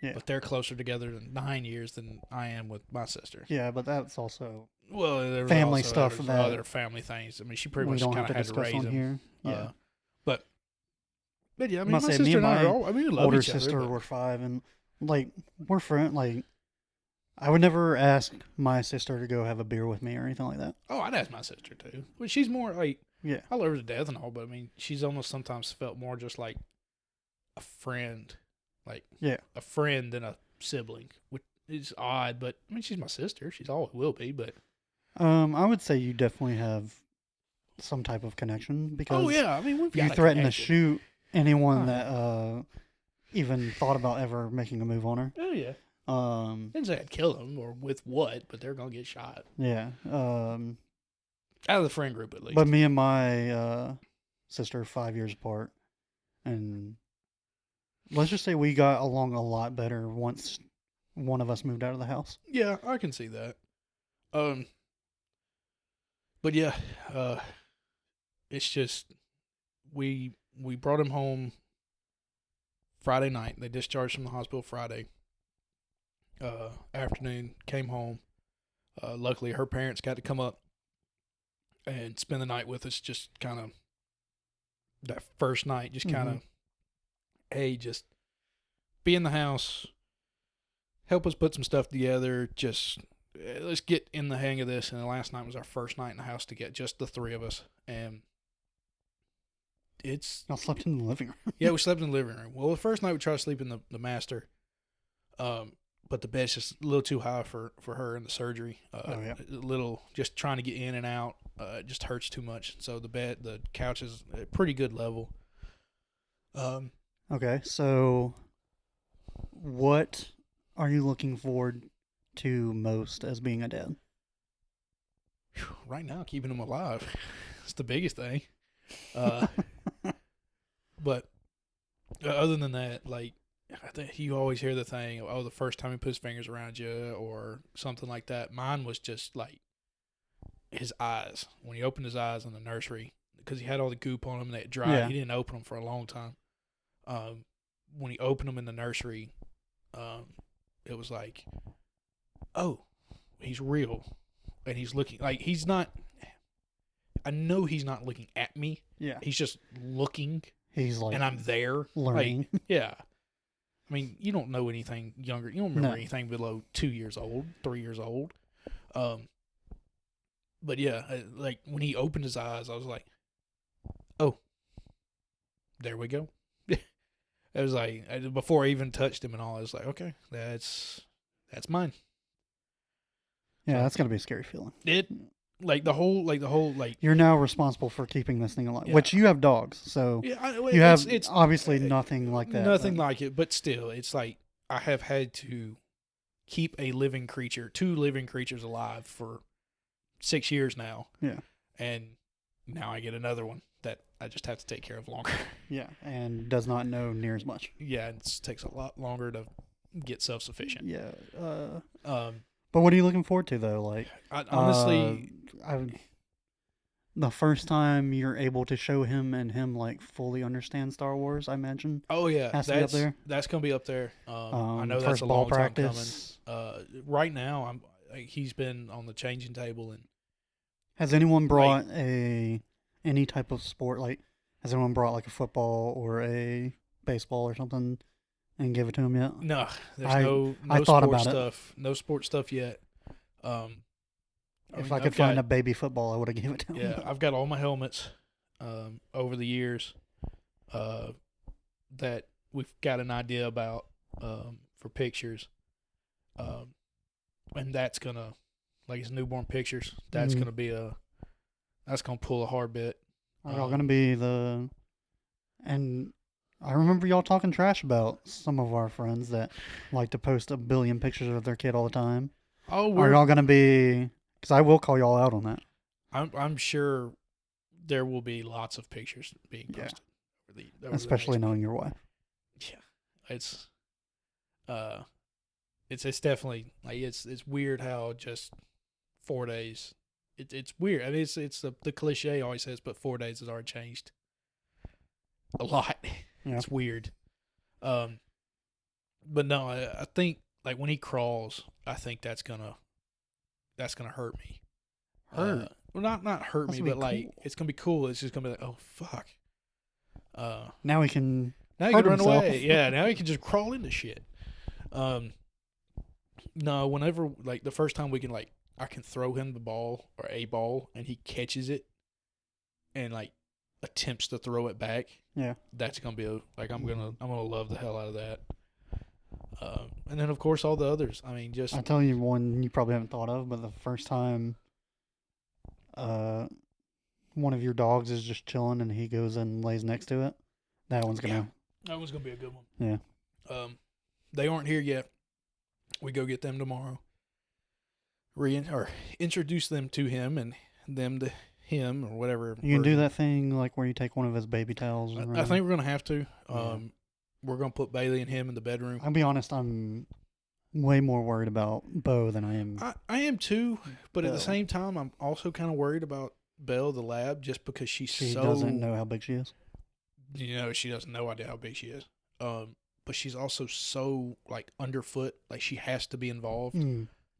[SPEAKER 1] Yeah.
[SPEAKER 2] But they're closer together than 9 years than I am with my sister.
[SPEAKER 1] Yeah, but that's also
[SPEAKER 2] Well, there's
[SPEAKER 1] family
[SPEAKER 2] also
[SPEAKER 1] stuff
[SPEAKER 2] there's
[SPEAKER 1] that
[SPEAKER 2] other family things. I mean, she pretty
[SPEAKER 1] we
[SPEAKER 2] much
[SPEAKER 1] don't
[SPEAKER 2] kind
[SPEAKER 1] have
[SPEAKER 2] of
[SPEAKER 1] to
[SPEAKER 2] had to
[SPEAKER 1] discuss
[SPEAKER 2] raise
[SPEAKER 1] on
[SPEAKER 2] them.
[SPEAKER 1] here. Yeah.
[SPEAKER 2] But yeah, I mean,
[SPEAKER 1] must
[SPEAKER 2] my
[SPEAKER 1] say, me
[SPEAKER 2] sister
[SPEAKER 1] and
[SPEAKER 2] and I
[SPEAKER 1] my
[SPEAKER 2] are all, I mean, we love
[SPEAKER 1] older
[SPEAKER 2] each other,
[SPEAKER 1] sister
[SPEAKER 2] but-
[SPEAKER 1] were 5, and like we're friends. Like, I would never ask my sister to go have a beer with me or anything like that.
[SPEAKER 2] Oh, I'd ask my sister too. But she's more like,
[SPEAKER 1] Yeah.
[SPEAKER 2] I love her to death and all, but I mean, she's almost sometimes felt more just like a friend, a friend than a sibling, which is odd. But I mean, she's my sister. She's always will be. But
[SPEAKER 1] I would say you definitely have some type of connection because
[SPEAKER 2] oh yeah, I mean, we've
[SPEAKER 1] you
[SPEAKER 2] got a
[SPEAKER 1] threatened to
[SPEAKER 2] connection.
[SPEAKER 1] shoot anyone
[SPEAKER 2] Oh.
[SPEAKER 1] that even thought about ever making a move on her.
[SPEAKER 2] Oh yeah, didn't say I'd kill them or with what, but they're gonna get shot
[SPEAKER 1] Yeah.
[SPEAKER 2] out of the friend group at least.
[SPEAKER 1] But me and my sister are 5 years apart, and let's just say we got along a lot better once one of us moved out of the house.
[SPEAKER 2] Yeah, I can see that. But yeah, it's just we brought him home Friday night. They discharged from the hospital Friday afternoon. Came home. Luckily, her parents got to come up and spend the night with us. Just kind of that first night, just kind of, hey, just be in the house, help us put some stuff together. Just let's get in the hang of this. And the last night was our first night in the house to get just the three of us, and
[SPEAKER 1] Y'all slept in the living room.
[SPEAKER 2] yeah, we slept in the living room. Well, the first night we tried to sleep in the master, but but the bed's just a little too high for her in the surgery. A little, just trying to get in and out, it just hurts too much. So the couch is a pretty good level.
[SPEAKER 1] Okay, so what are you looking forward to most as being a dad?
[SPEAKER 2] Right now, keeping him alive. It's the biggest thing. But other than that, like, I think you always hear the thing, oh, the first time he put his fingers around you or something like that. Mine was just like his eyes. When he opened his eyes in the nursery, because he had all the goop on him that dried.
[SPEAKER 1] Yeah.
[SPEAKER 2] He didn't open them for a long time. When he opened them in the nursery, it was like, oh, he's real. And he's looking, like, he's not, I know he's not looking at me.
[SPEAKER 1] Yeah.
[SPEAKER 2] He's just looking.
[SPEAKER 1] He's like,
[SPEAKER 2] and I'm there.
[SPEAKER 1] learning.
[SPEAKER 2] Like, yeah. I mean, you don't know anything younger. You don't remember anything below 2 years old, 3 years old. But yeah, like when he opened his eyes, I was like, oh, there we go. It was like, before I even touched him and all, I was like, okay, that's mine.
[SPEAKER 1] Yeah,
[SPEAKER 2] So,
[SPEAKER 1] that's gotta be a scary feeling.
[SPEAKER 2] The whole
[SPEAKER 1] You're now responsible for keeping this thing alive,
[SPEAKER 2] Yeah.
[SPEAKER 1] which you have dogs, so
[SPEAKER 2] yeah,
[SPEAKER 1] you have
[SPEAKER 2] it's
[SPEAKER 1] obviously nothing like that.
[SPEAKER 2] Nothing like it, but still, it's like I have had to keep two living creatures alive for 6 years now.
[SPEAKER 1] Yeah.
[SPEAKER 2] And now I get another one that I just have to take care of longer.
[SPEAKER 1] Yeah, and does not know near as much.
[SPEAKER 2] Yeah, it takes a lot longer to get self-sufficient.
[SPEAKER 1] Yeah.
[SPEAKER 2] Um,
[SPEAKER 1] But what are you looking forward to though? Like,
[SPEAKER 2] honestly,
[SPEAKER 1] the first time you're able to show him and him like fully understand Star Wars, I imagine.
[SPEAKER 2] oh yeah,
[SPEAKER 1] has to be up there.
[SPEAKER 2] That's gonna be up there. I know that's
[SPEAKER 1] first
[SPEAKER 2] a
[SPEAKER 1] ball
[SPEAKER 2] long time
[SPEAKER 1] practice.
[SPEAKER 2] coming. Right now, he's been on the changing table, and
[SPEAKER 1] Has anyone brought any type of sport? Like, has anyone brought like a football or a baseball or something and give it to him yet?
[SPEAKER 2] no, there's
[SPEAKER 1] I
[SPEAKER 2] no
[SPEAKER 1] thought
[SPEAKER 2] sport
[SPEAKER 1] about it.
[SPEAKER 2] stuff. No sport stuff yet.
[SPEAKER 1] If I could find a baby football, I would have given it to him.
[SPEAKER 2] Yeah, I've got all my helmets over the years that we've got an idea about for pictures. And that's going to, like his newborn pictures, that's
[SPEAKER 1] Mhm.
[SPEAKER 2] going to be that's going to pull a hard bit.
[SPEAKER 1] Are y'all gonna be and I remember y'all talking trash about some of our friends that like to post a billion pictures of their kid all the time.
[SPEAKER 2] Oh,
[SPEAKER 1] Are y'all gonna be? Because I will call y'all out on that.
[SPEAKER 2] I'm sure there will be lots of pictures being
[SPEAKER 1] Yeah.
[SPEAKER 2] posted. Over the
[SPEAKER 1] Especially
[SPEAKER 2] next
[SPEAKER 1] knowing your wife.
[SPEAKER 2] Yeah, it's definitely like it's weird how just 4 days. It's weird. I mean, it's the cliche always says, but 4 days has already changed a lot.
[SPEAKER 1] Yeah.
[SPEAKER 2] It's weird. But no, I think like when he crawls, I think that's gonna hurt me.
[SPEAKER 1] Hurt?
[SPEAKER 2] Well, not hurt
[SPEAKER 1] That's
[SPEAKER 2] me,
[SPEAKER 1] gonna
[SPEAKER 2] but
[SPEAKER 1] be
[SPEAKER 2] like
[SPEAKER 1] cool.
[SPEAKER 2] it's gonna be cool. It's just gonna be like, oh fuck.
[SPEAKER 1] Now he can.
[SPEAKER 2] Now he
[SPEAKER 1] hurt
[SPEAKER 2] can run
[SPEAKER 1] himself.
[SPEAKER 2] away. Yeah, now he can just crawl into shit. No, whenever like the first time we can like I can throw him the ball or a ball and he catches it and like attempts to throw it back.
[SPEAKER 1] Yeah.
[SPEAKER 2] That's gonna be I'm gonna love the hell out of that. And then of course all the others. I mean, just
[SPEAKER 1] I'll tell you one you probably haven't thought of, but the first time, one of your dogs is just chilling and he goes and lays next to it. That one's gonna.
[SPEAKER 2] that one's gonna be a good one.
[SPEAKER 1] Yeah.
[SPEAKER 2] They aren't here yet. We go get them tomorrow. Introduce them to him and them to him or whatever.
[SPEAKER 1] You can do that thing like where you take one of his baby towels. And
[SPEAKER 2] I think we're gonna have to.
[SPEAKER 1] Yeah.
[SPEAKER 2] We're gonna put Bailey and him in the bedroom.
[SPEAKER 1] I'll be honest. I'm way more worried about Bo than I am.
[SPEAKER 2] I am too, but at the
[SPEAKER 1] Belle.
[SPEAKER 2] same time, I'm also kind of worried about Belle the lab just because
[SPEAKER 1] She
[SPEAKER 2] she
[SPEAKER 1] doesn't know how big she is.
[SPEAKER 2] she doesn't no idea how big she is. But she's also so like underfoot, like she has to be involved.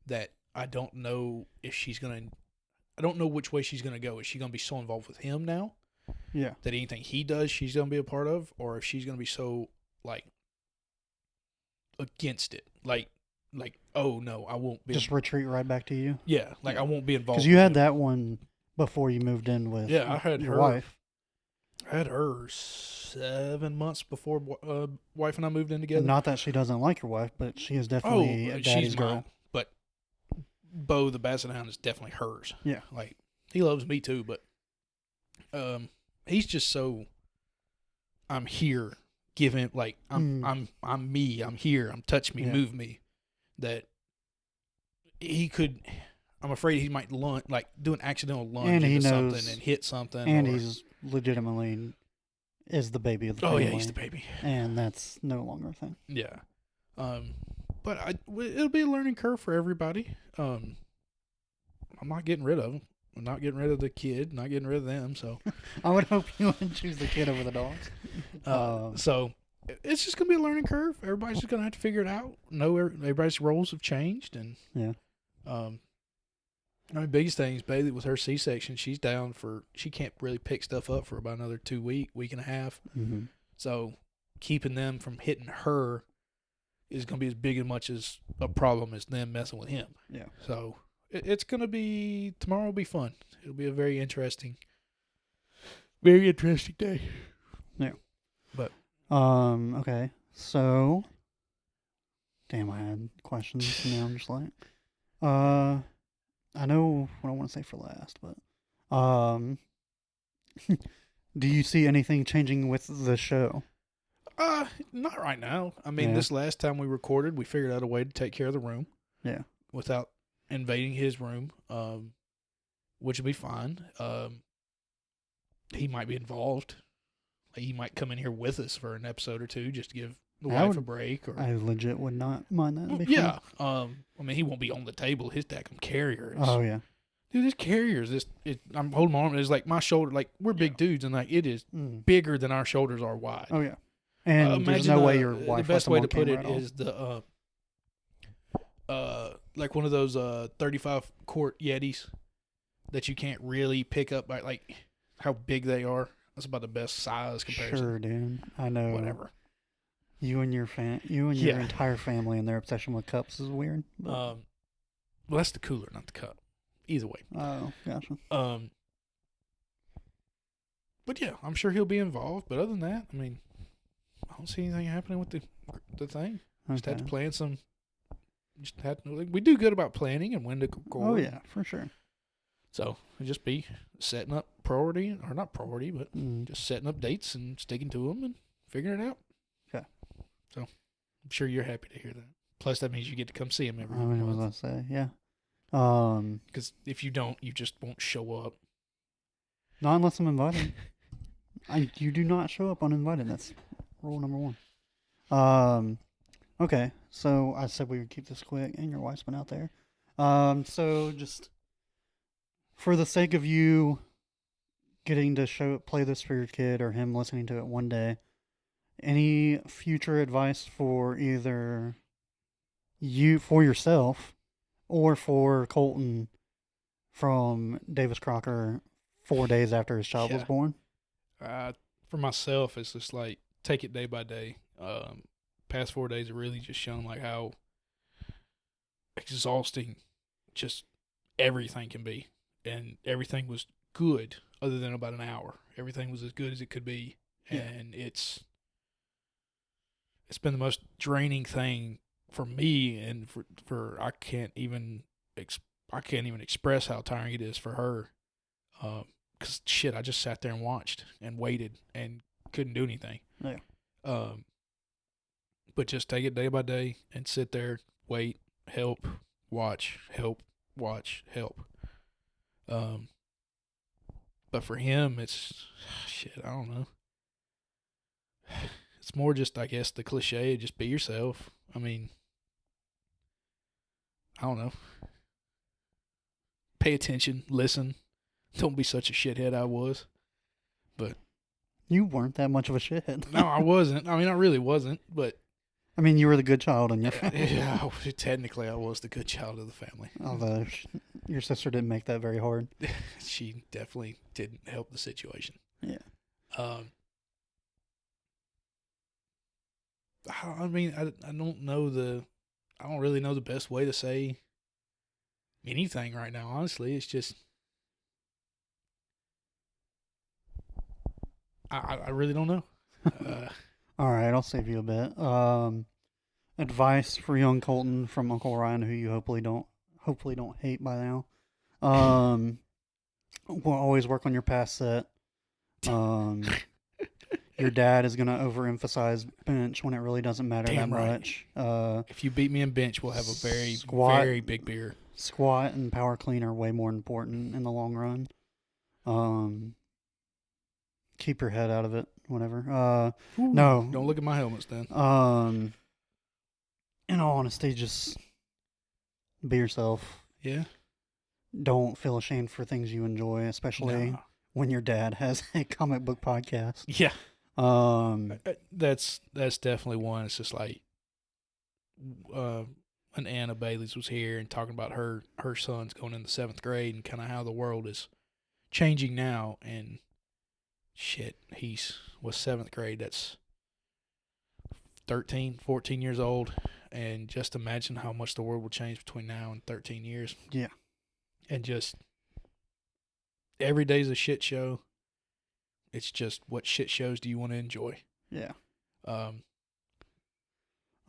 [SPEAKER 2] That I don't know if she's gonna. I don't know which way she's gonna go. Is she gonna be so involved with him now
[SPEAKER 1] Yeah.
[SPEAKER 2] that anything he does, she's gonna be a part of, or if she's gonna be so like against it, like oh no, I won't be.
[SPEAKER 1] Just retreat right back to you.
[SPEAKER 2] Yeah, like I won't be involved.
[SPEAKER 1] Because you
[SPEAKER 2] with
[SPEAKER 1] had
[SPEAKER 2] him.
[SPEAKER 1] that one before you moved in with
[SPEAKER 2] Yeah, I had
[SPEAKER 1] your
[SPEAKER 2] her.
[SPEAKER 1] wife.
[SPEAKER 2] I had her 7 months before wife and I moved in together.
[SPEAKER 1] Not that she doesn't like your wife, but she is definitely a daddy's
[SPEAKER 2] she's
[SPEAKER 1] girl.
[SPEAKER 2] mine. But Bo, the Basset Hound, is definitely hers.
[SPEAKER 1] Yeah.
[SPEAKER 2] Like, he loves me too, but he's just so, I'm here, give him, like, I'm me, I'm here, I'm touch me, move me, that he could, I'm afraid he might do an accidental lunge
[SPEAKER 1] And he
[SPEAKER 2] into
[SPEAKER 1] knows,
[SPEAKER 2] something and hit something.
[SPEAKER 1] And he's legitimately is the baby of the family.
[SPEAKER 2] Oh, yeah, he's the baby.
[SPEAKER 1] And that's no longer a thing.
[SPEAKER 2] Yeah. But it'll be a learning curve for everybody. I'm not getting rid of him. I'm not getting rid of the kid. Not getting rid of them. So
[SPEAKER 1] I would hope you wouldn't choose the kid over the dogs.
[SPEAKER 2] So it's just gonna be a learning curve. Everybody's just gonna have to figure it out. Everybody's roles have changed, and I mean, biggest thing is Bailey with her C-section. She's down for. She can't really pick stuff up for about another week and a half.
[SPEAKER 1] Mm-hmm.
[SPEAKER 2] So keeping them from hitting her is going to be as big as much as a problem as them messing with him.
[SPEAKER 1] Yeah.
[SPEAKER 2] So it's going to be, tomorrow will be fun. It'll be a very interesting day.
[SPEAKER 1] Yeah.
[SPEAKER 2] But.
[SPEAKER 1] Okay. So, damn, I had questions. Now I'm just like, I know what I want to say for last, but, do you see anything changing with the show?
[SPEAKER 2] Not right now. I mean, this last time we recorded, we figured out a way to take care of the room.
[SPEAKER 1] Yeah.
[SPEAKER 2] Without invading his room, which would be fine. He might be involved. Like, he might come in here with us for an episode or two just to give the wife a break. Or
[SPEAKER 1] I legit would not mind that.
[SPEAKER 2] Yeah. I mean, he won't be on the table. His daggum carrier is.
[SPEAKER 1] Oh, yeah.
[SPEAKER 2] Dude, this carrier is I'm holding my arm. It's like my shoulder. Like, we're big dudes, and like it is bigger than our shoulders are wide.
[SPEAKER 1] Oh, yeah. And there's no way your wife.
[SPEAKER 2] The best way to put it is the like one of those 35 quart Yetis that you can't really pick up by like how big they are. That's about the best size comparison.
[SPEAKER 1] Sure, dude. I know.
[SPEAKER 2] Whatever.
[SPEAKER 1] You and your your entire family and their obsession with cups is weird. But.
[SPEAKER 2] Well, that's the cooler, not the cup. Either way.
[SPEAKER 1] Oh, gotcha.
[SPEAKER 2] But yeah, I'm sure he'll be involved. But other than that, I mean, I don't see anything happening with the thing. Just had to plan some. We do good about planning and when to record.
[SPEAKER 1] Oh yeah, for sure.
[SPEAKER 2] So it'll just be setting up priority, or not priority, but just setting up dates and sticking to them and figuring it out.
[SPEAKER 1] Okay.
[SPEAKER 2] So I'm sure you're happy to hear that. Plus, that means you get to come see him every month.
[SPEAKER 1] I was gonna say, yeah.
[SPEAKER 2] Because if you don't, you just won't show up.
[SPEAKER 1] Not unless I'm invited. You do not show up uninvited. That's rule number one. Okay, so I said we would keep this quick, and your wife's been out there. So just for the sake of you getting to play this for your kid or him listening to it one day, any future advice for either you, for yourself, or for Colton from Davis Crocker 4 days after his child was born?
[SPEAKER 2] For myself, it's just like, take it day by day. Past 4 days have really just shown like how exhausting just everything can be. And everything was good other than about an hour. Everything was as good as it could be.
[SPEAKER 1] Yeah.
[SPEAKER 2] And it's been the most draining thing for me, and for I can't even express how tiring it is for her. 'Cause shit, I just sat there and watched and waited and couldn't do anything.
[SPEAKER 1] Yeah.
[SPEAKER 2] But just take it day by day and sit there, wait, help, watch, help, watch, help. But for him, it's shit. I don't know. It's more just, I guess, the cliche, just be yourself. I mean, I don't know. Pay attention, listen. Don't be such a shithead I was. But
[SPEAKER 1] you weren't that much of a shithead.
[SPEAKER 2] No, I wasn't. I mean, I really wasn't. But
[SPEAKER 1] I mean, you were the good child in your family.
[SPEAKER 2] Yeah, technically, I was the good child of the family.
[SPEAKER 1] Although your sister didn't make that very hard.
[SPEAKER 2] She definitely didn't help the situation.
[SPEAKER 1] Yeah.
[SPEAKER 2] I mean, I don't really know the best way to say anything right now, honestly. It's just I really don't know.
[SPEAKER 1] All right, I'll save you a bit. Advice for young Colton from Uncle Ryan, who you hopefully don't hate by now. Will always work on your pass set. Your dad is gonna overemphasize bench when it really doesn't matter
[SPEAKER 2] Damn
[SPEAKER 1] that
[SPEAKER 2] right.
[SPEAKER 1] much.
[SPEAKER 2] If you beat me in bench, we'll have a very,
[SPEAKER 1] Squat.
[SPEAKER 2] very big beer.
[SPEAKER 1] Squat and power clean are way more important in the long run. Keep your head out of it. Whatever.
[SPEAKER 2] Ooh,
[SPEAKER 1] No.
[SPEAKER 2] Don't look at my helmets then.
[SPEAKER 1] In all honesty, just be yourself.
[SPEAKER 2] Yeah.
[SPEAKER 1] Don't feel ashamed for things you enjoy, especially
[SPEAKER 2] Nah.
[SPEAKER 1] when your dad has a comic book podcast.
[SPEAKER 2] Yeah.
[SPEAKER 1] Um,
[SPEAKER 2] That's definitely one. It's just like when Anna Bailey's was here and talking about her son's going into 7th grade and kind of how the world is changing now. And shit, was 7th grade. That's 13, 14 years old. And just imagine how much the world will change between now and 13 years.
[SPEAKER 1] Yeah.
[SPEAKER 2] And just every day's a shit show. It's just what shit shows do you want to enjoy?
[SPEAKER 1] Yeah.
[SPEAKER 2] It's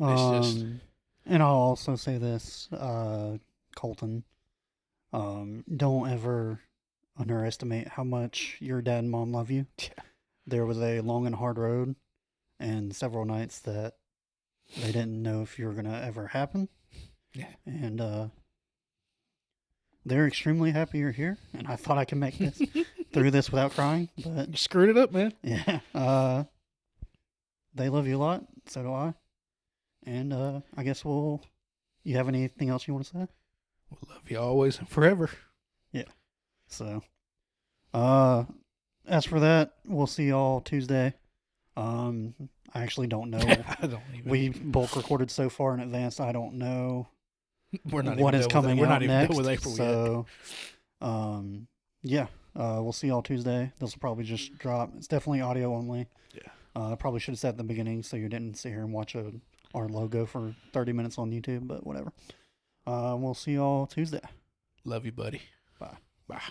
[SPEAKER 2] just
[SPEAKER 1] And I'll also say this, Colton, don't ever underestimate how much your dad and mom love you.
[SPEAKER 2] Yeah.
[SPEAKER 1] There was a long and hard road and several nights that they didn't know if you were going to ever happen.
[SPEAKER 2] Yeah.
[SPEAKER 1] And they're extremely happy you're here. And I thought I could make this through this without crying. But
[SPEAKER 2] You screwed it up, man.
[SPEAKER 1] yeah, they love you a lot. So do I. And I guess you have anything else you want to say?
[SPEAKER 2] We'll love you always and forever.
[SPEAKER 1] So, as for that, we'll see y'all Tuesday. I actually don't know.
[SPEAKER 2] I don't even.
[SPEAKER 1] We bulk recorded so far in advance. I don't know
[SPEAKER 2] We're not
[SPEAKER 1] what
[SPEAKER 2] even
[SPEAKER 1] is
[SPEAKER 2] done with
[SPEAKER 1] coming
[SPEAKER 2] that. We're
[SPEAKER 1] out
[SPEAKER 2] not even
[SPEAKER 1] next.
[SPEAKER 2] done with April yet.
[SPEAKER 1] So, yeah, we'll see y'all Tuesday. This will probably just drop. It's definitely audio only.
[SPEAKER 2] Yeah.
[SPEAKER 1] Probably should have said at the beginning so you didn't sit here and watch our logo for 30 minutes on YouTube, but whatever. We'll see y'all Tuesday.
[SPEAKER 2] Love you, buddy.
[SPEAKER 1] Bye.
[SPEAKER 2] Bye.